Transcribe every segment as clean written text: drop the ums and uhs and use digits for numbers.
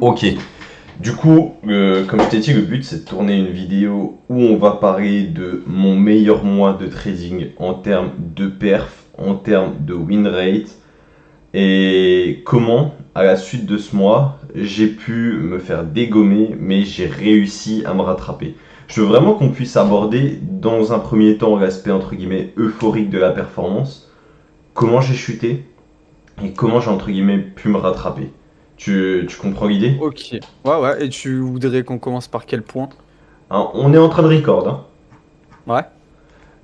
Ok. Du coup, comme je t'ai dit, le but c'est de tourner une vidéo où on va parler de mon meilleur mois de trading en termes de perf, en termes de win rate et comment, à la suite de ce mois, j'ai pu me faire dégommer, mais j'ai réussi à me rattraper. Je veux vraiment qu'on puisse aborder dans un premier temps l'aspect entre guillemets euphorique de la performance, comment j'ai chuté et comment j'ai entre guillemets pu me rattraper. Tu comprends l'idée? Ok. Ouais, ouais. Et tu voudrais qu'on commence par quel point? Hein, on est en train de record, hein. Ouais.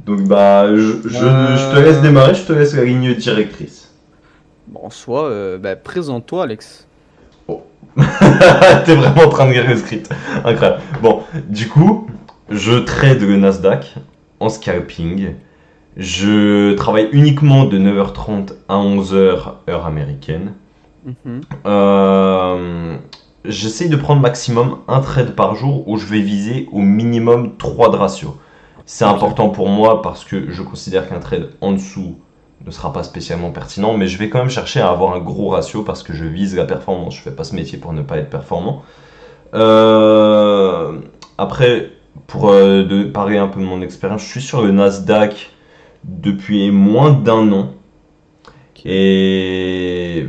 Donc bah je te laisse Euh... démarrer, je te laisse la ligne directrice. Bon, en soi, bah, présente-toi, Alex. Bon. T'es vraiment en train de lire le script. Incroyable. Bon, du coup, je trade le Nasdaq en scalping. Je travaille uniquement de 9h30 à 11h heure américaine. Mhm. Euh, J'essaye de prendre maximum un trade par jour où je vais viser au minimum 3 de ratio. C'est Ok. important pour moi parce que je considère qu'un trade en dessous ne sera pas spécialement pertinent, mais je vais quand même chercher à avoir un gros ratio parce que je vise la performance. Je fais pas ce métier pour ne pas être performant. Euh, Après, pour parler un peu de mon expérience, je suis sur le Nasdaq depuis moins d'un an. Ok. Et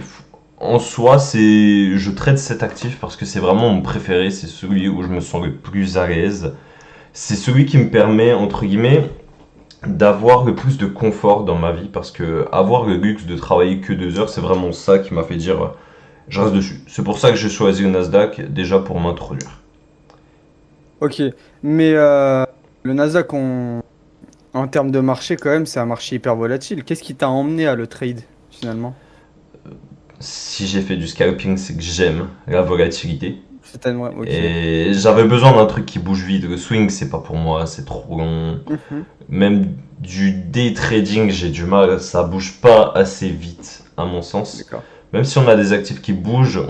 en soi, je traite cet actif parce que c'est vraiment mon préféré, c'est celui où je me sens le plus à l'aise. C'est celui qui me permet, entre guillemets, d'avoir le plus de confort dans ma vie parce que avoir le luxe de travailler que 2 heures, c'est vraiment ça qui m'a fait dire je reste dessus. C'est pour ça que j'ai choisi le Nasdaq, déjà pour m'introduire. Ok. Mais le Nasdaq, en termes de marché, quand même, c'est un marché hyper volatile. Qu'est-ce qui t'a emmené à le trade, finalement? Si j'ai fait du scalping, c'est que j'aime la volatilité. C'est tellement... Ok. Et j'avais besoin d'un truc qui bouge vite. Le swing, c'est pas pour moi, c'est trop long. Mhm. Même du day trading, j'ai du mal, ça bouge pas assez vite, à mon sens. D'accord. Même si on a des actifs qui bougent,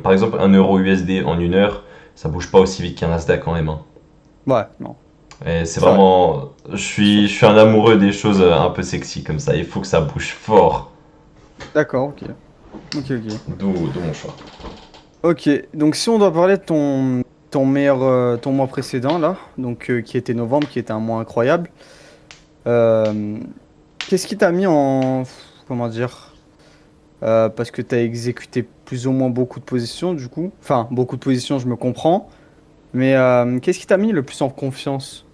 par exemple un euro USD en 1 heure, ça bouge pas aussi vite qu'un Nasdaq en M1. Ouais, non. Et c'est C'est vrai. vraiment, C'est sûr, je c'est suis sûr. un amoureux des choses un peu sexy comme ça. Il faut que ça bouge fort, D'accord, ok. Ok, ok. d'où mon choix. Ok, donc si on doit parler de ton meilleur, ton mois précédent, là, donc qui était novembre, qui était un mois incroyable, euh, qu'est-ce qui t'a mis en... Comment dire? Parce que t'as exécuté plus ou moins beaucoup de positions, du coup. Enfin, beaucoup de positions, je me comprends. Mais qu'est-ce qui t'a mis le plus en confiance?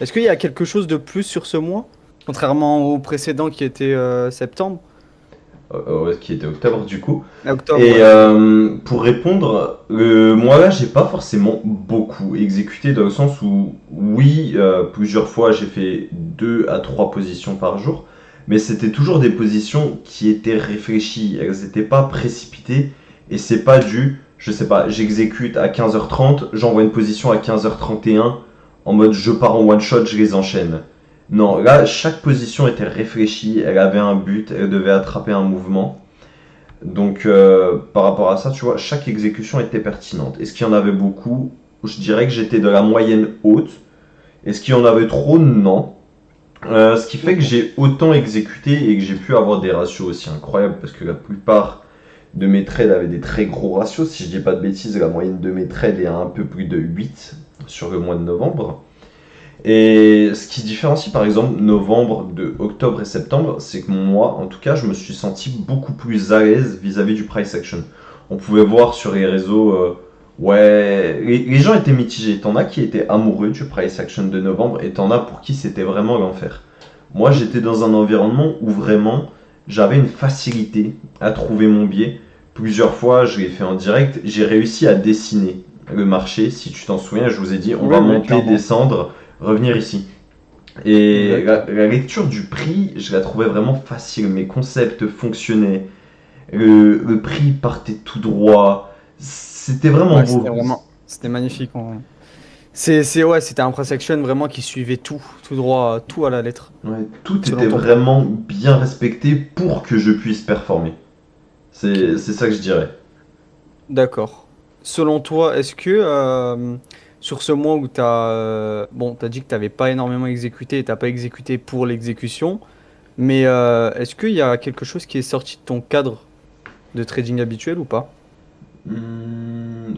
Est-ce qu'il y a quelque chose de plus sur ce mois, contrairement au précédent qui était septembre? Qui était octobre du coup. Octobre, Et ouais. pour répondre, moi là, j'ai pas forcément beaucoup exécuté dans le sens où, oui, plusieurs fois j'ai fait 2 à 3 positions par jour, mais c'était toujours des positions qui étaient réfléchies, elles n'étaient pas précipitées et c'est pas du, je sais pas, j'exécute à 15h30, j'envoie une position à 15h31 en mode je pars en one shot, je les enchaîne. Non, Mhm. là, chaque position était réfléchie, elle avait un but, elle devait attraper un mouvement. Donc, par rapport à ça, tu vois, chaque exécution était pertinente. Est-ce qu'il y en avait beaucoup? Je dirais que j'étais de la moyenne haute. Est-ce qu'il y en avait trop? Non. Ce qui fait que Ok. j'ai autant exécuté et que j'ai pu avoir des ratios aussi incroyables parce que la plupart de mes trades avaient des très gros ratios. Si je dis pas de bêtises, la moyenne de mes trades est à un peu plus de 8 sur le mois de novembre. Et ce qui différencie par exemple novembre de octobre et septembre, c'est que moi, en tout cas, je me suis senti beaucoup plus à l'aise vis-à-vis du price action. On pouvait voir sur les réseaux, ouais, les gens étaient mitigés. T'en as qui étaient amoureux du price action de novembre et t'en as pour qui c'était vraiment l'enfer. Moi, j'étais dans un environnement où vraiment j'avais une facilité à trouver mon biais. Plusieurs fois, je l'ai fait en direct. J'ai réussi à dessiner le marché. Si tu t'en souviens, je vous ai dit, on Oui, va oui, monter, clairement. descendre, revenir ici. Et Exact. la lecture du prix, je la trouvais vraiment facile. Mes concepts fonctionnaient. Le prix partait tout droit. C'était vraiment Ouais, beau. c'était vraiment... C'était magnifique. Ouais, c'était un press action vraiment qui suivait tout, tout droit, tout à la lettre, Ouais, tout était selon ton plan. vraiment bien respecté pour que je puisse performer. Ok. C'est ça que je dirais. D'accord. Selon toi, est-ce que sur ce mois où tu as, bon, t'as dit que tu n'avais pas énormément exécuté et tu pas exécuté pour l'exécution, mais est-ce qu'il y a quelque chose qui est sorti de ton cadre de trading habituel ou pas?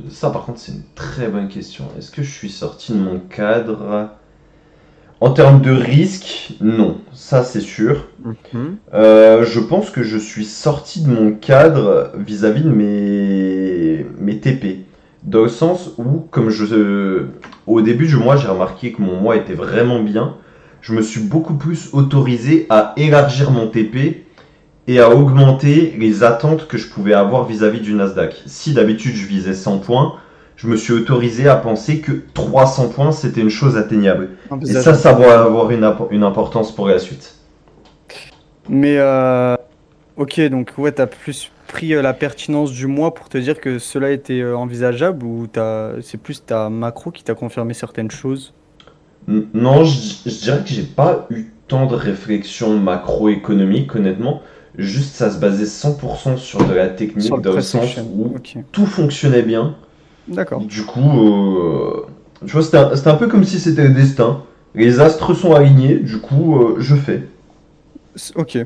Ça, par contre, c'est une très bonne question. Est-ce que je suis sorti de mon cadre? En termes de risque, non. Ça, c'est sûr. Mhm. Je pense que je suis sorti de mon cadre vis-à-vis de mes TP. Dans le sens où, au début du mois, j'ai remarqué que mon mois était vraiment bien. Je me suis beaucoup plus autorisé à élargir mon TP et à augmenter les attentes que je pouvais avoir vis-à-vis du Nasdaq. Si d'habitude je visais 100 points, je me suis autorisé à penser que 300 points c'était une chose atteignable. Et ça, Envisageable. ça va avoir une importance pour la suite. Mais ok, donc ouais, t'as plus pris la pertinence du mois pour te dire que cela était envisageable ou c'est plus ta macro qui t'a confirmé certaines choses? Non, je dirais que j'ai pas eu tant de réflexion macroéconomique, honnêtement. Juste, ça se basait 100% sur de la Sur technique, le dans le price sens action. où Ok, tout fonctionnait bien. d'accord. Du coup, tu vois, c'était un peu comme si c'était le destin. Les astres sont alignés, du coup, je fais. Ok,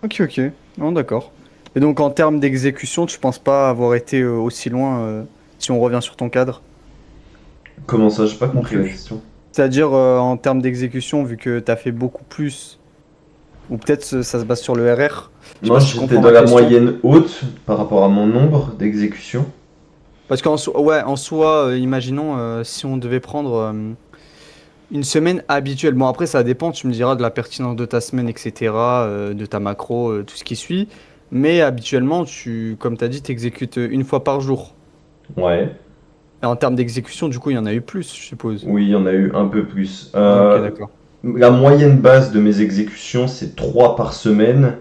ok, ok. Non, d'accord. Et donc en termes d'exécution, tu penses pas avoir été aussi loin si on revient sur ton cadre Comment ça? J'ai pas non compris la plus? question. C'est-à-dire en termes d'exécution, vu que tu as fait beaucoup plus, ou peut-être ça se base sur le RR. Je sais Non, pas si tu j'étais comprends dans ma la question. moyenne haute par rapport à mon nombre d'exécutions. Parce ouais, en soi, imaginons si on devait prendre une semaine habituelle. Bon, après, ça dépend, tu me diras de la pertinence de ta semaine, etc., de ta macro, tout ce qui suit. Mais habituellement, comme tu as dit, tu exécutes une fois par jour. Ouais. Et en termes d'exécution, du coup, il y en a eu plus, je suppose. Oui, il y en a eu un peu plus. Ok, d'accord. La moyenne basse de mes exécutions, c'est 3 par semaine.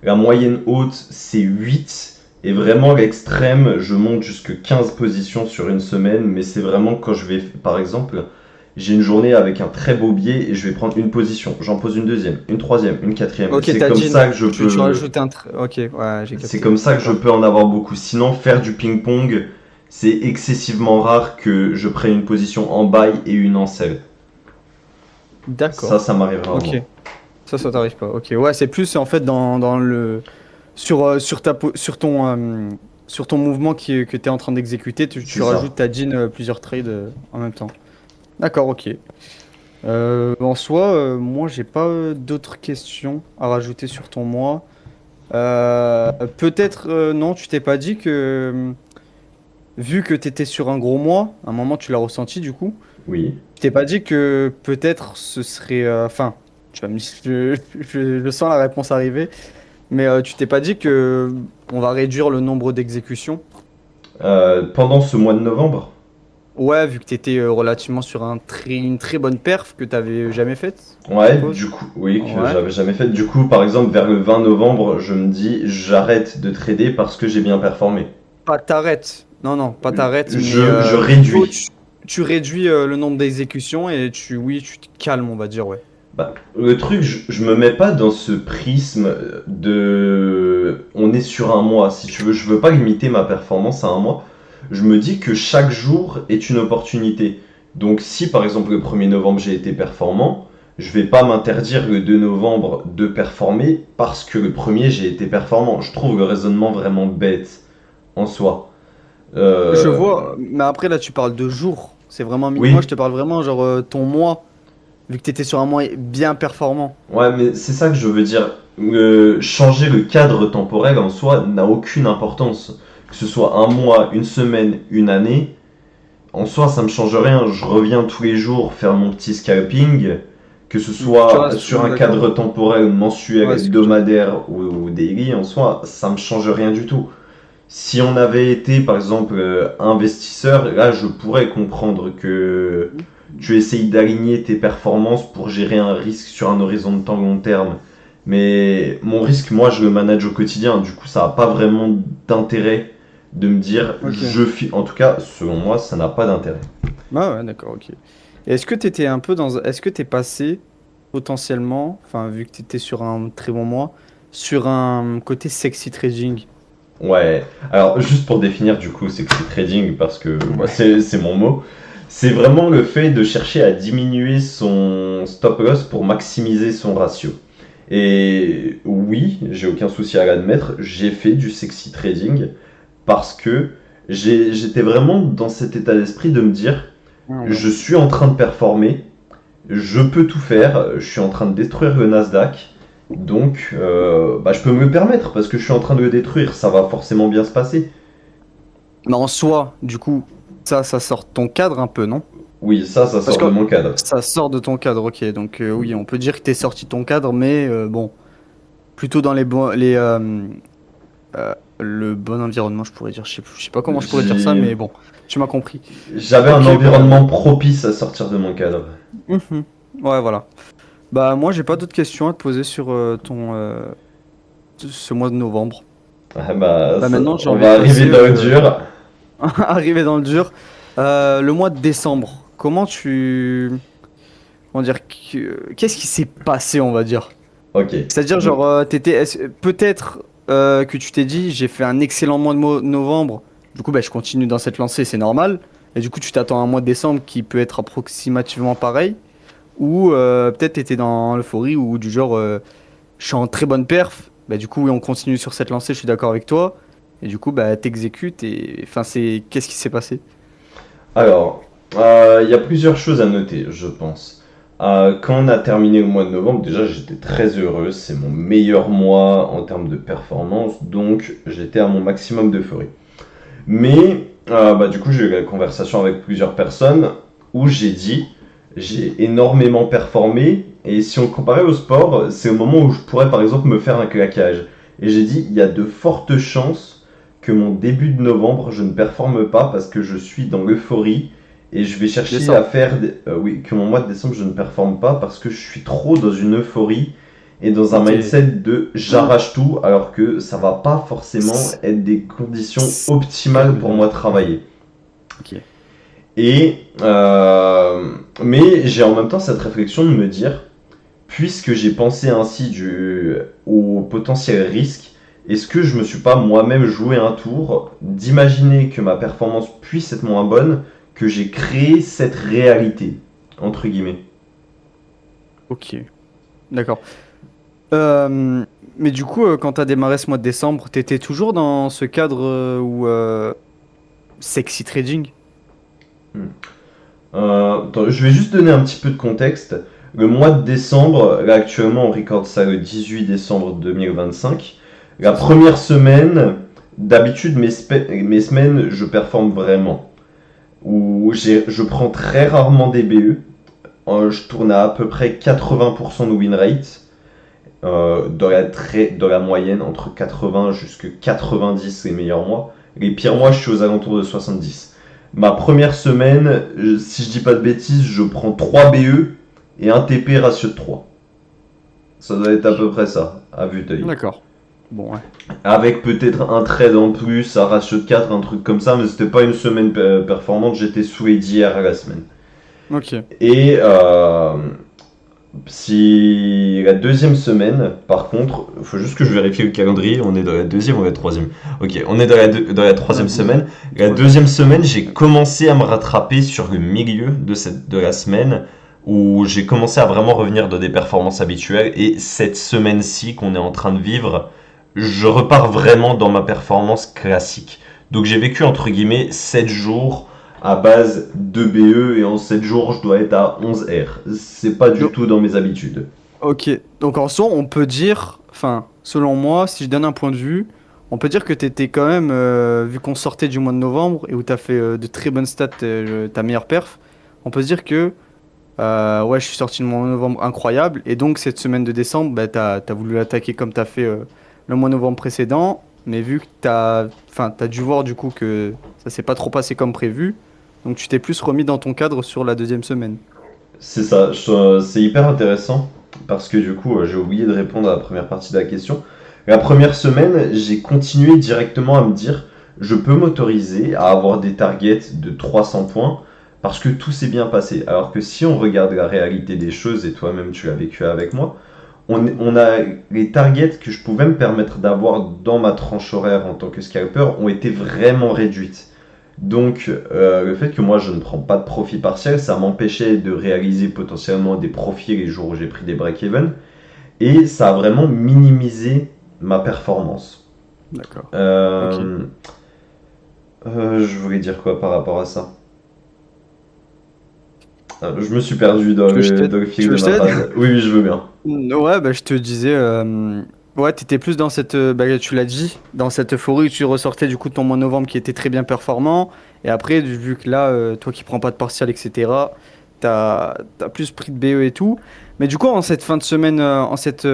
La moyenne haute, c'est 8. Et vraiment, l'extrême, je monte jusque 15 positions sur une semaine. Mais c'est vraiment quand je vais, par exemple, j'ai une journée avec un très beau biais et je vais prendre une position. J'en pose une deuxième, une troisième, une quatrième. Ok, C'est t'as comme dit, ça que je tu peux. rajoutes Ok, ouais, j'ai C'est capté. comme ça que je D'accord. peux en avoir beaucoup. Sinon, faire du ping-pong, c'est excessivement rare que je prenne une position en buy et une en sell. Ça D'accord. m'arrive Ok. rarement. Ça t'arrive pas. Ok. Ouais, c'est plus en fait dans le sur ton mouvement que tu es en train d'exécuter, C'est tu ça. rajoutes ta jean plusieurs trades en même temps. D'accord, ok. En soi, moi j'ai pas d'autres questions à rajouter sur ton mois. Peut-être non, tu t'es pas dit que vu que tu étais sur un gros mois, à un moment tu l'as ressenti du coup. Oui. Tu t'es pas dit que peut-être ce serait enfin, tu vas me je sens la réponse arriver. Mais tu t'es pas dit que on va réduire le nombre d'exécutions? Pendant ce mois de novembre. Ouais, vu que tu étais relativement sur une très bonne perf que tu n'avais jamais faite, je Ouais, suppose. du coup, oui, que Ouais. j'avais jamais fait. Du coup, par exemple, vers le 20 novembre, je me dis, j'arrête de trader parce que j'ai bien performé. Pas t'arrêtes. Non, non, pas t'arrêtes, mais Je plutôt réduis. tu réduis le nombre d'exécutions et oui, tu te calmes, on va dire, ouais. Bah, le truc, je me mets pas dans ce prisme de. On est sur un mois, si tu veux. Je veux pas limiter ma performance à un mois. Je me dis que chaque jour est une opportunité. Donc, si par exemple le 1er novembre j'ai été performant, je vais pas m'interdire le 2 novembre de performer parce que le premier j'ai été performant. Je trouve le raisonnement vraiment bête en soi. Je Euh, vois, mais après là, tu parles de jours. C'est vraiment. Moi, je oui, te parle vraiment, genre, ton mois, vu que tu étais sur un mois bien performant. ouais, mais c'est ça que je veux dire. Changer le cadre temporel en soi n'a aucune importance. Que ce soit un mois, une semaine, une année, en soi ça me change rien. Je reviens tous les jours faire mon petit scalping, que ce Tu soit restes, sur un d'accord. cadre temporel mensuel, Ouais, ce que je... hebdomadaire ou daily, en soi ça me change rien du tout. Si on avait été par exemple investisseur, là je pourrais comprendre que tu essayes d'aligner tes performances pour gérer un risque sur un horizon de temps long terme. Mais mon risque, moi, je le manage au quotidien. Du coup, ça n'a pas vraiment d'intérêt de me dire, Ok. en tout cas, selon moi, ça n'a pas d'intérêt. Ah ouais, d'accord, ok. Et est-ce que tu étais un peu dans... Est-ce que tu es passé potentiellement, enfin vu que tu étais sur un très bon mois, sur un côté sexy trading? Ouais. Alors, juste pour définir, du coup, c'est que c'est trading parce que bah, Ouais. c'est mon mot. C'est vraiment le fait de chercher à diminuer son stop loss pour maximiser son ratio. Et oui, j'ai aucun souci à l'admettre, j'ai fait du sexy trading parce que J'étais vraiment dans cet état d'esprit de me dire, Ah ouais. je suis en train de performer, je peux tout faire, je suis en train de détruire le Nasdaq, donc bah, je peux me le permettre parce que je suis en train de le détruire, ça va forcément bien se passer. Mais en soi, du coup, ça sort de ton cadre un peu, non? Oui, ça Parce sort que de mon cadre. ça sort de ton cadre, ok. Donc oui, on peut dire que t'es sorti de ton cadre, mais bon, plutôt dans le bon environnement, je pourrais dire. Je sais pas comment je pourrais dire ça, J'ai- mais bon, tu m'as compris. J'avais un Ok, bah. environnement propice à sortir de mon cadre. Mhm. Ouais, voilà. Bah moi, j'ai pas d'autres questions à te poser sur ce mois de novembre. Ah bah, Bah maintenant, j'ai on envie de va arriver passer dans le dur. arriver dans le dur. Le mois de décembre. Comment dire, qu'est-ce qui s'est passé, on va dire? Ok. C'est-à-dire, Donc, genre, peut-être que tu t'es dit, j'ai fait un excellent mois de novembre, du coup, bah, je continue dans cette lancée, c'est normal. Et du coup, tu t'attends à un mois de décembre qui peut être approximativement pareil. Ou peut-être tu étais dans l'euphorie ou du genre, je suis en très bonne perf, bah, du coup, oui, on continue sur cette lancée, je suis d'accord avec toi. Et du coup, bah, t'exécutes et enfin, qu'est-ce qui s'est passé? alors, il y a plusieurs choses à noter, je pense. Quand on a terminé le mois de novembre, déjà j'étais très heureux, c'est mon meilleur mois en termes de performance, donc j'étais à mon maximum d'euphorie. Mais bah, du coup, j'ai eu la conversation avec plusieurs personnes où j'ai dit j'ai énormément performé et si on comparait au sport, c'est au moment où je pourrais par exemple me faire un claquage. Et j'ai dit il y a de fortes chances que mon début de novembre je ne performe pas parce que je suis dans l'euphorie et je vais chercher à Décembre. faire oui que mon mois de décembre je ne performe pas parce que je suis trop dans une euphorie et dans un Ok. mindset de Ah, j'arrache tout alors que ça va pas forcément c'est être des conditions c'est optimales pour moi calme. de travailler. Ok. Et mais j'ai en même temps cette réflexion de me dire, puisque j'ai pensé ainsi au potentiel risque, est-ce que je me suis pas moi-même joué un tour d'imaginer que ma performance puisse être moins bonne, que j'ai créé cette réalité entre guillemets. Ok. D'accord. Euh, mais du coup, quand t'as démarré ce mois de décembre, t'étais toujours dans ce cadre où sexy trading? Hmm. Attends, je vais juste donner un petit peu de contexte. Le mois de décembre, là actuellement on recorde ça le 18 décembre 2025. La C'est ça. première semaine, d'habitude mes semaines je performe vraiment. Où je prends très rarement des BE. Je tourne à peu près 80% de win rate. Dans la moyenne, entre 80 jusqu'à 90 les meilleurs mois. Les pires mois, Ok. je suis aux alentours de 70. Ma première semaine, si je dis pas de bêtises, je prends 3 BE et un TP ratio de 3. Ça doit être à peu près ça, à vue d'œil. D'accord. Bon, ouais. Avec peut-être un trade en plus, un ratio de 4, un truc comme ça, mais c'était pas une semaine performante, j'étais sous ADR à la semaine. Ok. Et si la deuxième semaine, par contre, il faut juste que je vérifie le calendrier, on est dans la deuxième ou la troisième. Ok, on est dans la La troisième deuxième. semaine. La Troisième. deuxième semaine, j'ai commencé à me rattraper sur le milieu de la semaine, où j'ai commencé à vraiment revenir dans des performances habituelles. Et cette semaine-ci qu'on est en train de vivre, je repars vraiment dans ma performance classique. Donc j'ai vécu entre guillemets 7 jours à base de BE et en 7 jours je dois être à 11 R. C'est pas du Donc, tout dans mes habitudes. ok. Donc en soi, on peut dire, enfin, selon moi, si je donne un point de vue, on peut dire que t'étais quand même, vu qu'on sortait du mois de novembre et où t'as fait de très bonnes stats, ta meilleure perf, on peut se dire que ouais, je suis sorti de mois de novembre incroyable. Et donc, cette semaine de décembre, bah, t'as voulu l'attaquer comme t'as fait le mois de novembre précédent. Mais vu que t'as dû voir du coup que ça s'est pas trop passé comme prévu. Donc, tu t'es plus remis dans ton cadre sur la deuxième semaine. C'est ça, c'est hyper intéressant parce que du coup j'ai oublié de répondre à la première partie de la question. La première semaine, j'ai continué directement à me dire je peux m'autoriser à avoir des targets de 300 points parce que tout s'est bien passé. Alors que si on regarde la réalité des choses, et toi-même tu l'as vécu avec moi, on a les targets que je pouvais me permettre d'avoir dans ma tranche horaire en tant que scalper ont été vraiment réduites. Donc le fait que moi je ne prends pas de profit partiel, ça m'empêchait de réaliser potentiellement des profits les jours où j'ai pris des break-even et ça a vraiment minimisé ma performance. D'accord. Ok. Euh, Je voulais dire quoi par rapport à ça? Je me suis perdu dans Tu veux que je le, t'aide? dans le fil Tu veux de que je ma t'aide? phrase. Oui, oui, je veux bien. Ouais, bah, je te disais, ouais, t'étais plus dans cette, bah, tu l'as dit, dans cette euphorie où tu ressortais du coup de ton mois de novembre qui était très bien performant. Et après, vu que là, toi qui prends pas de partiel, etc., t'as plus pris de BE et tout. Mais du coup, en cette fin de semaine, en cette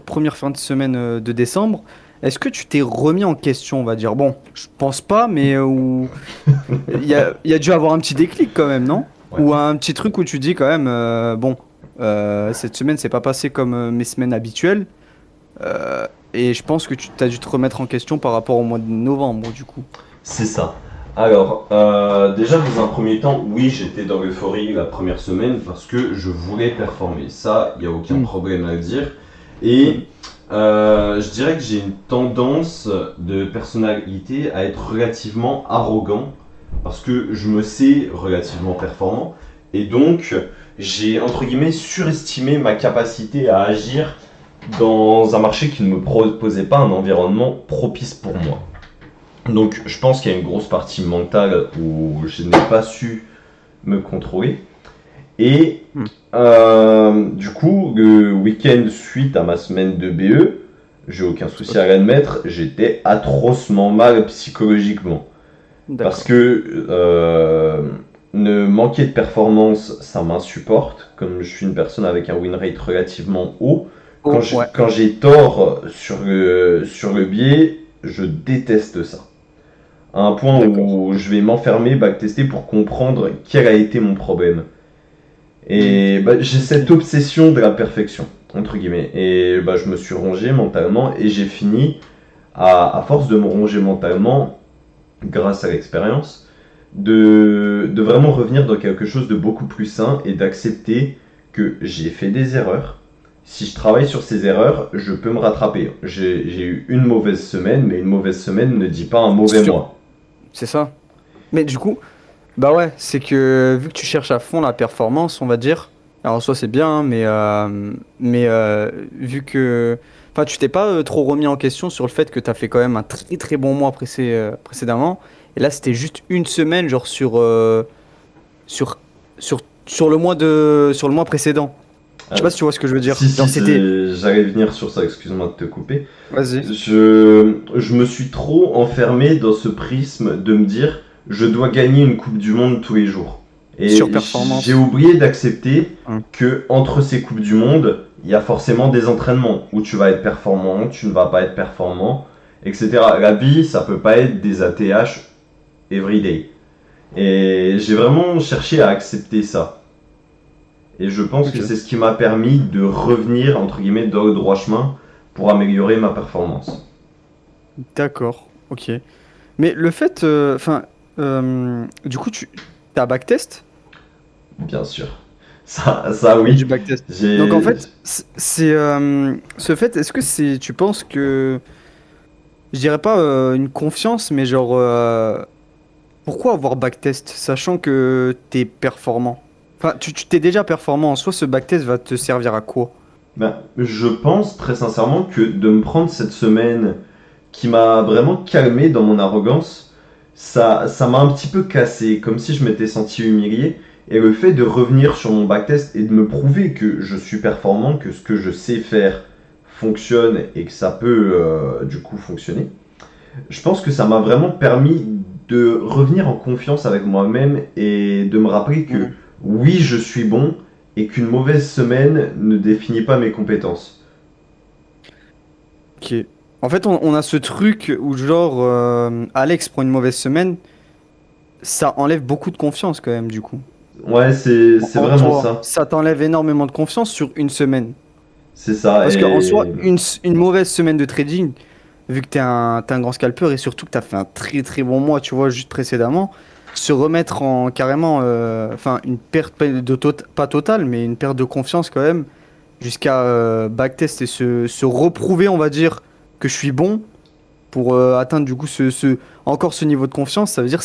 première fin de semaine de décembre, est-ce que tu t'es remis en question, on va dire? Bon, je pense pas, mais il y a dû avoir un petit déclic quand même, non? Ouais. Ou un petit truc où tu dis quand même, bon, cette semaine c'est pas passé comme mes semaines habituelles, et je pense que tu as dû te remettre en question par rapport au mois de novembre, du coup. C'est ça. Alors, déjà dans un premier temps, oui, j'étais dans l'euphorie la première semaine parce que je voulais performer. Ça, il n'y a aucun Hmm. problème à le dire. Hmm. Et je dirais que j'ai une tendance de personnalité à être relativement arrogant parce que je me sais relativement performant. Et donc, j'ai entre guillemets surestimé ma capacité à agir dans un marché qui ne me proposait pas un environnement propice pour moi. Donc je pense qu'il y a une grosse partie mentale où je n'ai pas su me contrôler. Et Hmm. du coup, le week-end suite à ma semaine de BE, j'ai aucun souci Ok, à l'admettre, j'étais atrocement mal psychologiquement. Parce d'accord. que ne manquer de performance, ça m'insupporte. Comme je suis une personne avec un win rate relativement haut, Oh, ouais, quand j'ai tort sur le biais, je déteste ça à un point d'accord. où je vais m'enfermer, backtester pour comprendre quel a été mon problème. Hmm. Et bah, j'ai cette Ok. obsession de la perfection, entre guillemets. Et bah, je me suis rongé mentalement et j'ai fini, à force de me ronger mentalement, grâce à l'expérience, de vraiment revenir dans quelque chose de beaucoup plus sain et d'accepter que j'ai fait des erreurs. Si je travaille sur ces erreurs, je peux me rattraper. J'ai eu une mauvaise semaine, mais une mauvaise semaine ne dit pas un mauvais Sûr, mois. c'est ça. Mais du coup, bah ouais, c'est que vu que tu cherches à fond la performance, on va dire, alors en soi c'est bien, hein, mais vu que, enfin, tu t'es pas trop remis en question sur le fait que tu as fait quand même un très très bon mois précédemment, et là c'était juste une semaine, genre sur, sur le mois précédent. Je sais pas Ah, si tu vois ce que je veux si, dire. si, Genre c'était, j'allais venir sur ça, excuse-moi de te couper. vas-y, Je me suis trop enfermé dans ce prisme de me dire je dois gagner une Coupe du Monde tous les jours. Et j'ai surperformance. oublié d'accepter Hein. que entre ces Coupes du Monde, il y a forcément des entraînements où tu vas être performant, tu ne vas pas être performant, etc. La vie, ça peut pas être des ATH everyday. Et j'ai vraiment cherché à accepter ça. Et je pense que Ok, c'est ce qui m'a permis de revenir, entre guillemets, dans le droit chemin pour améliorer ma performance. d'accord, ok. Mais le fait, enfin, du coup tu, t'as backtest? Bien sûr. Ça Il y a du oui. backtest. Donc en J'ai. fait, c'est ce fait, est-ce que c'est, tu penses que, je dirais pas une confiance, mais genre, pourquoi avoir backtest, sachant que t'es performant? Enfin, tu t'es déjà performant en soi, ce backtest va te servir à quoi? Ben, je pense très sincèrement que de me prendre cette semaine qui m'a vraiment calmé dans mon arrogance, ça m'a un petit peu cassé, comme si je m'étais senti humilié. Et le fait de revenir sur mon backtest et de me prouver que je suis performant, que ce que je sais faire fonctionne et que ça peut du coup fonctionner, je pense que ça m'a vraiment permis de revenir en confiance avec moi-même et de me rappeler que Hmm. oui, je suis bon et qu'une mauvaise semaine ne définit pas mes compétences. Ok. En fait, on a ce truc où genre, Alex prend une mauvaise semaine, ça enlève beaucoup de confiance quand même, du coup. Ouais, c'est En vraiment toi, ça. ça t'enlève énormément de confiance sur une semaine. C'est ça. Parce qu'en soi, Et une mauvaise semaine de trading, vu que t'es un grand scalper et surtout que t'as fait un très très bon mois, tu vois, juste précédemment, se remettre en carrément, enfin, une perte pas totale, mais une perte de confiance quand même, jusqu'à backtest et se reprouver, on va dire, que je suis bon pour atteindre du coup encore ce niveau de confiance, ça veut dire,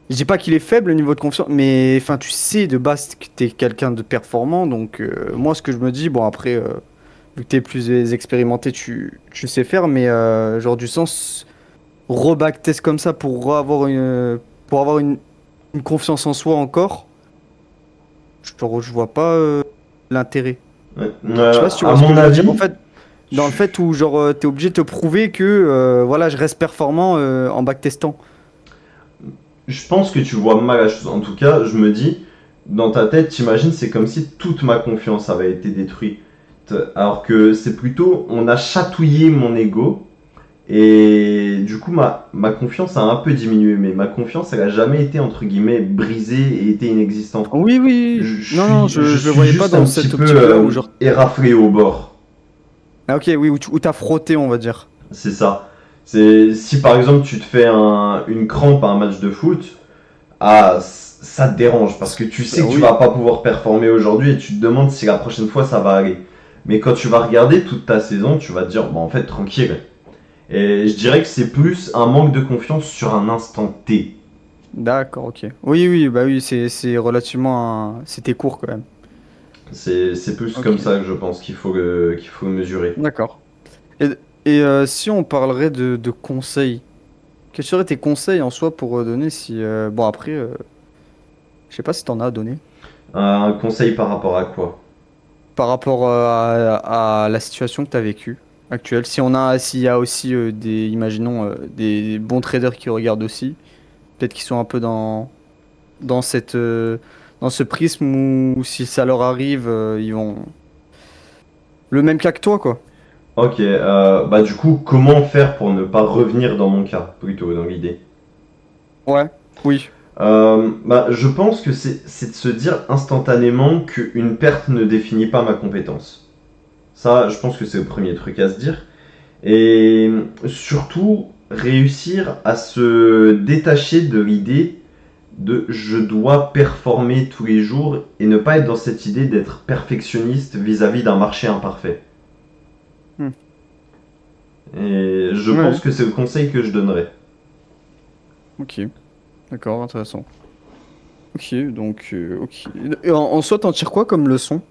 je dis pas qu'il est faible le niveau de confiance, mais enfin, tu sais de base que t'es quelqu'un de performant, donc moi, ce que je me dis, bon, après. Vu que tu es plus expérimenté, tu sais faire, mais genre du sens, re-backtest comme ça pour avoir une confiance en soi encore, je vois pas l'intérêt. Ouais. Je sais pas si tu À vois ce que mon je veux dire. En avis, fait, dans le je, fait où genre t'es obligé de te prouver que voilà, je reste performant en backtestant. je pense que tu vois mal la chose. En tout cas, je me dis, dans ta tête, t'imagines, c'est comme si toute ma confiance avait été détruite. Alors que c'est plutôt, on a chatouillé mon ego. Et du coup, ma confiance a un peu diminué. Mais ma confiance, elle a jamais été, entre guillemets, brisée et été inexistante. Oui, oui, oui. Non, non, Je je le suis voyais pas juste dans un petit cette peu optique-là où genre. éraflé au bord. Ah ok, oui, où t'as frotté, on va dire. C'est ça. C'est si par exemple tu te fais une crampe à un match de foot, ça te dérange parce que tu sais Bah que tu oui. vas pas pouvoir performer aujourd'hui et tu te demandes si la prochaine fois ça va aller. Mais quand tu vas regarder toute ta saison, tu vas te dire bon en fait tranquille. Et je dirais que c'est plus un manque de confiance sur un instant T. D'accord, ok. Oui, oui, bah oui, c'est relativement c'était court quand même. C'est plus comme Ok, ça que je pense qu'il faut le mesurer. d'accord. Et, si on parlerait de conseils, quels seraient tes conseils en soi pour donner si bon après je sais pas si t'en as à donner Un conseil par rapport à quoi? par rapport à la situation que t'as vécue actuelle. Si on a s'il y a aussi des imaginons des bons traders qui regardent aussi, peut-être qu'ils sont un peu dans cette dans ce prisme où si ça leur arrive, ils vont le même cas que toi quoi. Ok, bah du coup, comment faire pour ne pas revenir dans mon cas, plutôt dans l'idée? Ouais, oui. Bah, je pense que c'est de se dire instantanément qu'une perte ne définit pas ma compétence. Ça, je pense que c'est le premier truc à se dire. Et surtout, réussir à se détacher de l'idée de je dois performer tous les jours et ne pas être dans cette idée d'être perfectionniste vis-à-vis d'un marché imparfait. Hmm. Et je pense Ouais, que c'est le conseil que je donnerais. ok, d'accord, intéressant. Ok, donc ok. Et en soi, t'en tires quoi comme leçon?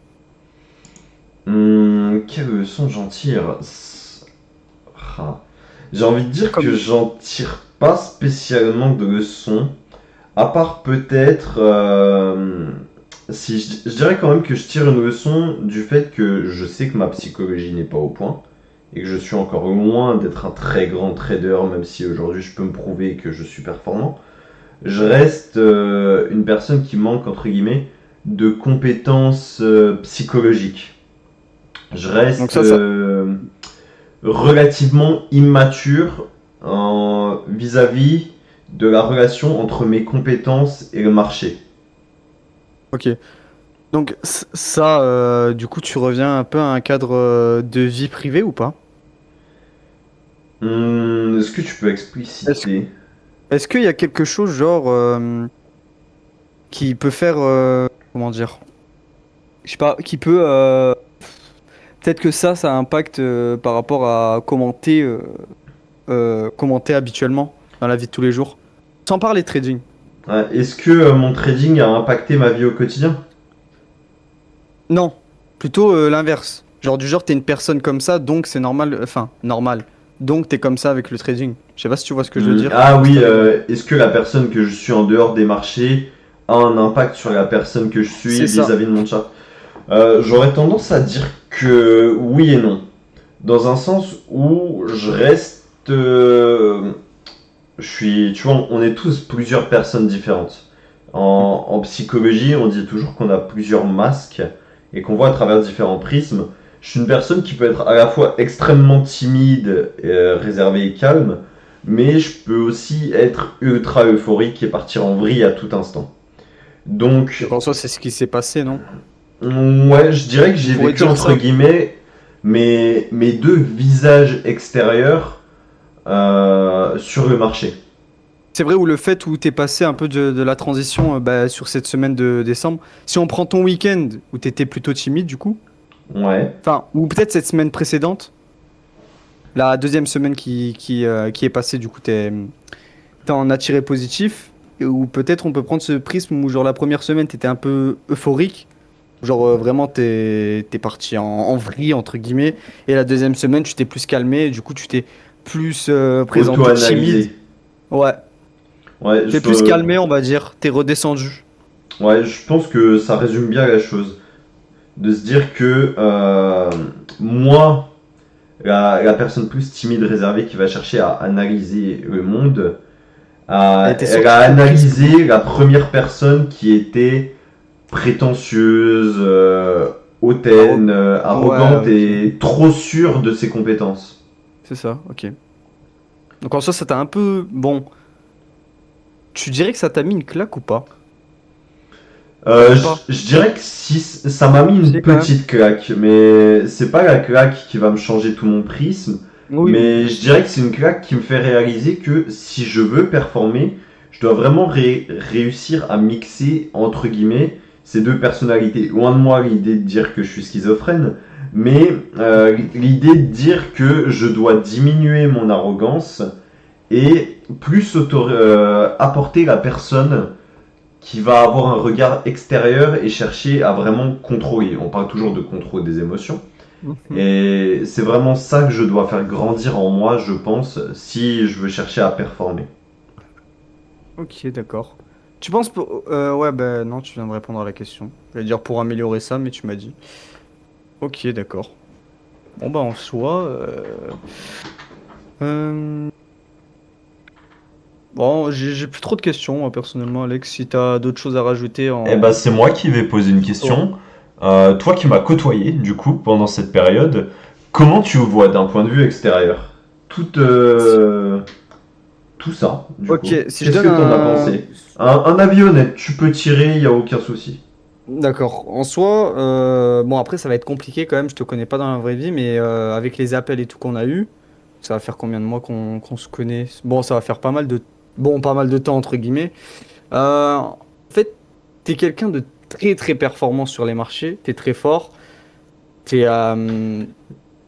Quelle leçon j'en tire? Ah. J'ai envie de dire que Comme j'en tire pas spécialement de leçons, à part peut-être si je dirais quand même que je tire une leçon du fait que je sais que ma psychologie n'est pas au point et que je suis encore loin d'être un très grand trader, même si aujourd'hui je peux me prouver que je suis performant. Je reste une personne qui manque entre guillemets de compétences psychologiques. Je donc reste ça, relativement immature vis-à-vis de la relation entre mes compétences et le marché. ok. Donc ça, du coup, tu reviens un peu à un cadre de vie privée ou pas? Est-ce que tu peux Est-ce expliciter? est-ce qu'il y a quelque chose genre qui peut faire comment dire? Je sais pas, qui peut peut-être que ça impacte par rapport à commenter habituellement dans la vie de tous les jours. Sans parler trading. Est-ce que mon trading a impacté ma vie au quotidien? Non, plutôt l'inverse. Genre du genre t'es une personne comme ça, donc c'est normal, enfin normal. Donc t'es comme ça avec le trading. Je sais pas si tu vois ce que je veux dire. Ah Si oui, t'arrives à- est-ce que la personne que je suis en dehors des marchés a un impact sur la personne que je suis C'est ça. vis-à-vis de mon chat? J'aurais tendance à dire que oui et non. Dans un sens où je reste tu vois, on est tous plusieurs personnes différentes. En psychologie, on dit toujours qu'on a plusieurs masques et qu'on voit à travers différents prismes. Je suis une personne qui peut être à la fois extrêmement timide, réservée et calme, mais je peux aussi être ultra euphorique et partir en vrille à tout instant. Donc, Donc en soi c'est ce qui s'est passé, non? ouais, je dirais que On j'ai pourrait vécu dire entre ça. guillemets mes deux visages extérieurs sur le marché. C'est vrai où le fait où t'es passé un peu de la transition bah, sur cette semaine de décembre. Si on prend ton week-end où t'étais plutôt timide du coup, Ouais. enfin ou peut-être cette semaine précédente, la deuxième semaine qui est passée du coup t'es en attiré positif, ou peut-être on peut prendre ce prisme où genre la première semaine t'étais un peu euphorique, genre vraiment t'es parti en vrille entre guillemets, et la deuxième semaine tu t'es plus calmé, et du coup tu t'es plus présenté timide. Auto-analysé. Ouais. Ouais, T'es plus calmé, on va dire. T'es redescendu. ouais, je pense que ça résume bien la chose. De se dire que moi, la personne plus timide, réservée, qui va chercher à analyser le monde, Elle était elle a sortie de prisme. analysé la première personne qui était prétentieuse, hautaine, Ouais, arrogante ok. et trop sûre de ses compétences. C'est ça, ok. Donc en soi, ça t'a un peu... Bon, tu dirais que ça t'a mis une claque ou pas? Ou même pas? Je dirais que si ça m'a mis une Si, quand même. petite claque, mais c'est pas la claque qui va me changer tout mon prisme, Oui, oui. mais je dirais que c'est une claque qui me fait réaliser que si je veux performer, je dois vraiment réussir à mixer entre guillemets ces deux personnalités. Loin de moi l'idée de dire que je suis schizophrène, mais l'idée de dire que je dois diminuer mon arrogance et plus apporter la personne qui va avoir un regard extérieur et chercher à vraiment contrôler. On parle toujours de contrôle des émotions. Mhm. Et c'est vraiment ça que je dois faire grandir en moi, je pense, si je veux chercher à performer. Ok, d'accord. Tu penses pour... ouais, ben non, tu viens de répondre à la question. Je vais dire pour améliorer ça, mais tu m'as dit. Ok, d'accord. Bon, bah en soi... euh, Bon, j'ai plus trop de questions, moi, personnellement, Alex. Si t'as d'autres choses à rajouter Eh ben, en... c'est moi qui vais poser une Toi. question. Toi qui m'as côtoyé, du coup, pendant cette période, comment tu vois d'un point de vue extérieur tout, tout ça, du Ok, coup? si je Qu'est-ce donne que t'en as un... pensé? Un avis honnête, tu peux tirer, il n'y a aucun souci. D'accord. En soi, bon après ça va être compliqué quand même, je te connais pas dans la vraie vie, mais avec les appels et tout qu'on a eu, ça va faire combien de mois qu'on se connaît? Bon, ça va faire pas mal de... Bon, pas mal de temps entre guillemets. En fait, t'es quelqu'un de très très performant sur les marchés, t'es très fort, t'es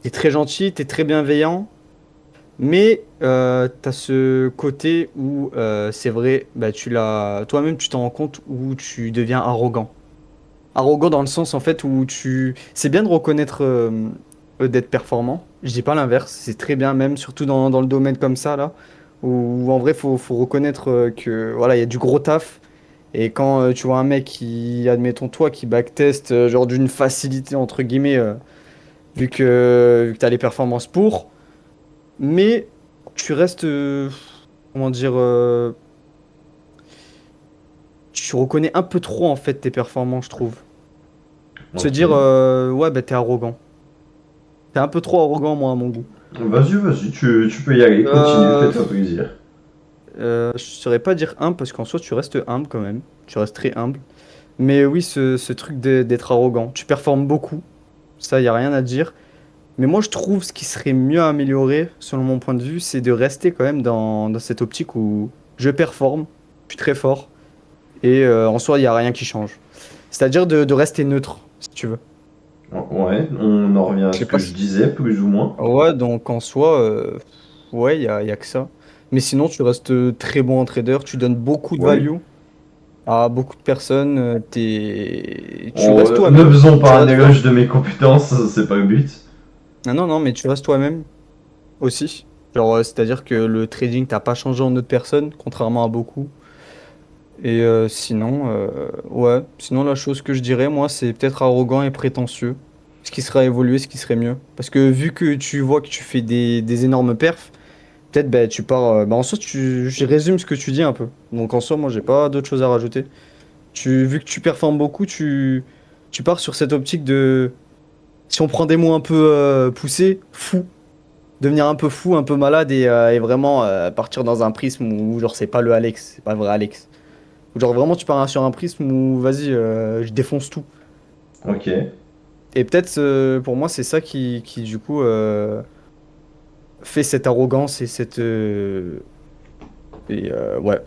t'es très gentil, t'es très bienveillant, mais t'as ce côté où c'est vrai, bah, tu l'as... Toi-même tu t'en rends compte où tu deviens arrogant. Arrogant dans le sens en fait où tu... C'est bien de reconnaître d'être performant. Je dis pas l'inverse, c'est très bien même, surtout dans le domaine comme ça là, où en vrai faut reconnaître que voilà, il y a du gros taf. Et quand tu vois un mec qui, admettons toi, qui backtest genre d'une facilité entre guillemets, vu que t'as les performances pour, mais tu restes, comment dire, tu reconnais un peu trop en fait tes performances, je trouve. Se Ok. dire, ouais, bah t'es arrogant. T'es un peu trop arrogant, moi, à mon goût. Vas-y, vas-y, tu peux y aller, continue, Euh, fais-toi plaisir. je saurais pas dire humble, parce qu'en soi, tu restes humble quand même. Tu restes très humble. Mais oui, ce truc d'être arrogant. Tu performes beaucoup. Ça, y a rien à dire. Mais moi, je trouve ce qui serait mieux à améliorer, selon mon point de vue, c'est de rester quand même dans cette optique où je performe, je suis très fort. Et en soi, il n'y a rien qui change. C'est-à-dire de rester neutre, si tu veux. Ouais, on en revient à Je ce sais que pas je si... disais, plus ou moins. Ouais, donc en soi, ouais, y a que ça. Mais sinon, tu restes très bon en trader, tu donnes beaucoup de Oui. value à beaucoup de personnes, tu restes Ne toi-même. faisons Tu pas un restes éloge de mes compétences, c'est pas le but. Ah non, non, mais tu restes toi-même aussi. Genre, c'est-à-dire que le trading, t'as pas changé en autre personne, contrairement à beaucoup. Et sinon, ouais, sinon la chose que je dirais, moi, c'est peut-être arrogant et prétentieux. Ce qui serait évolué, ce qui serait mieux. Parce que vu que tu vois que tu fais des énormes perfs, peut-être bah, tu pars. Bah, en soi, je résume ce que tu dis un peu. Donc en soi, moi, j'ai pas d'autre chose à rajouter. Vu que tu performes beaucoup, tu pars sur cette optique de. Si on prend des mots un peu poussés, fou. Devenir un peu fou, un peu malade et vraiment partir dans un prisme où, genre, c'est pas le Alex, c'est pas le vrai Alex. Ou genre, vraiment, tu pars sur un prisme où, vas-y, je défonce tout. Ok. Et peut-être, pour moi, c'est ça qui du coup, fait cette arrogance et cette. Ouais,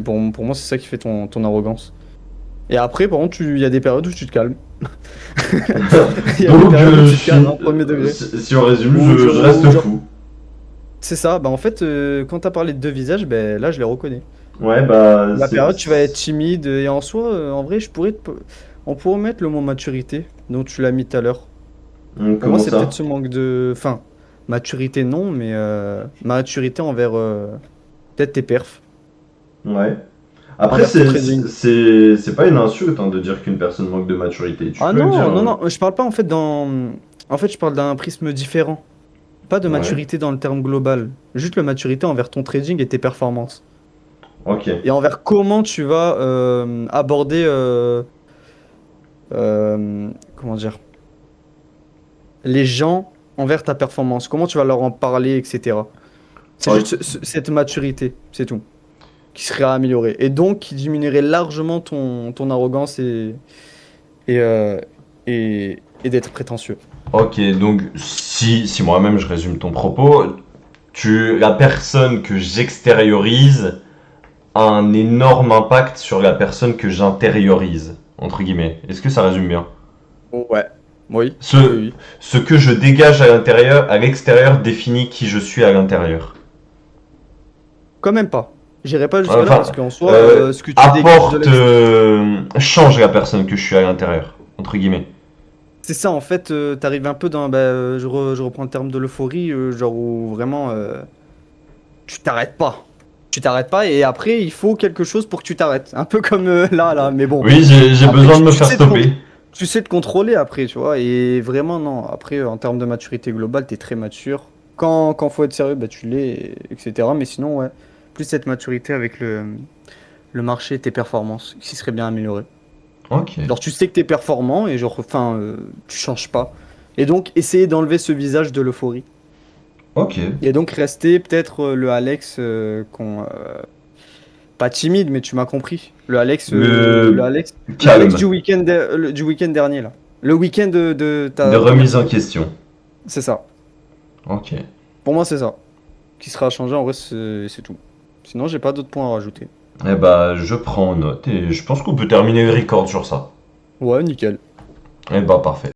pour moi, c'est ça qui fait ton arrogance. Et après, par contre, il y a des périodes où tu te calmes. Il y a des Donc, périodes où tu te calmes, hein, premier degré. si on résume, Ou je genre, reste fou. c'est ça, bah en fait, quand t'as parlé de deux visages, ben là, je les reconnais. Ouais, bah, La période, tu vas être timide, et en soi, en vrai, on pourrait mettre le mot maturité, dont tu l'as mis tout à l'heure. Pour moi, comment c'est peut-être ça? ce manque de. Enfin, Maturité, non, mais maturité envers peut-être tes perfs. Ouais. Après, Envers ton trading. c'est pas une insulte hein, de dire qu'une personne manque de maturité. Tu Ah peux le dire. non, non, Hein. non, je parle pas en fait dans. En fait, je parle d'un prisme différent. Pas de Ouais. maturité dans le terme global. Juste la maturité envers ton trading et tes performances. Ok. Et envers comment tu vas aborder. Comment dire? Les gens envers ta performance. Comment tu vas leur en parler, etc. C'est juste Ok. cette maturité, c'est tout, qui serait améliorée. Et donc, qui diminuerait largement ton arrogance et, euh, et d'être prétentieux. Ok, donc si moi-même je résume ton propos, la personne que j'extériorise a un énorme impact sur la personne que j'intériorise, entre guillemets. Est-ce que ça résume bien? Ouais, oui, oui, Ce, oui. ce que je dégage à l'intérieur, à l'extérieur définit qui je suis à l'intérieur. Quand même pas. J'irai pas jusqu'à là parce Enfin, qu'en soi, ce que tu dégages de apporte, l'extérieur. change la personne que je suis à l'intérieur, entre guillemets. C'est ça, en fait, t'arrives un peu dans. Bah, je reprends le terme de l'euphorie, genre où vraiment tu t'arrêtes pas. Tu t'arrêtes pas et après il faut quelque chose pour que tu t'arrêtes. Un peu comme là, mais bon. Oui, j'ai Après, besoin de me tu faire sais stopper. tu sais te contrôler après, tu vois. Et vraiment, non. Après, en termes de maturité globale, t'es très mature. Quand faut être sérieux, bah tu l'es, etc. Mais sinon, ouais. Plus cette maturité avec le marché et tes performances, qui serait bien amélioré. Ok, Genre, tu sais que t'es performant et genre, enfin, tu changes pas. Et donc, essayer d'enlever ce visage de l'euphorie. ok. Et donc, rester peut-être le Alex pas timide, mais tu m'as compris. Le Le Alex calme, du week-end dernier, là. Le week-end de de ta première remise en semaine. question. C'est ça. Ok. Pour moi, c'est ça. Qui sera changé, en vrai, c'est tout. Sinon, j'ai pas d'autres points à rajouter. Eh bah, je prends note et je pense qu'on peut terminer le record sur ça. Ouais, nickel. Eh bah, parfait.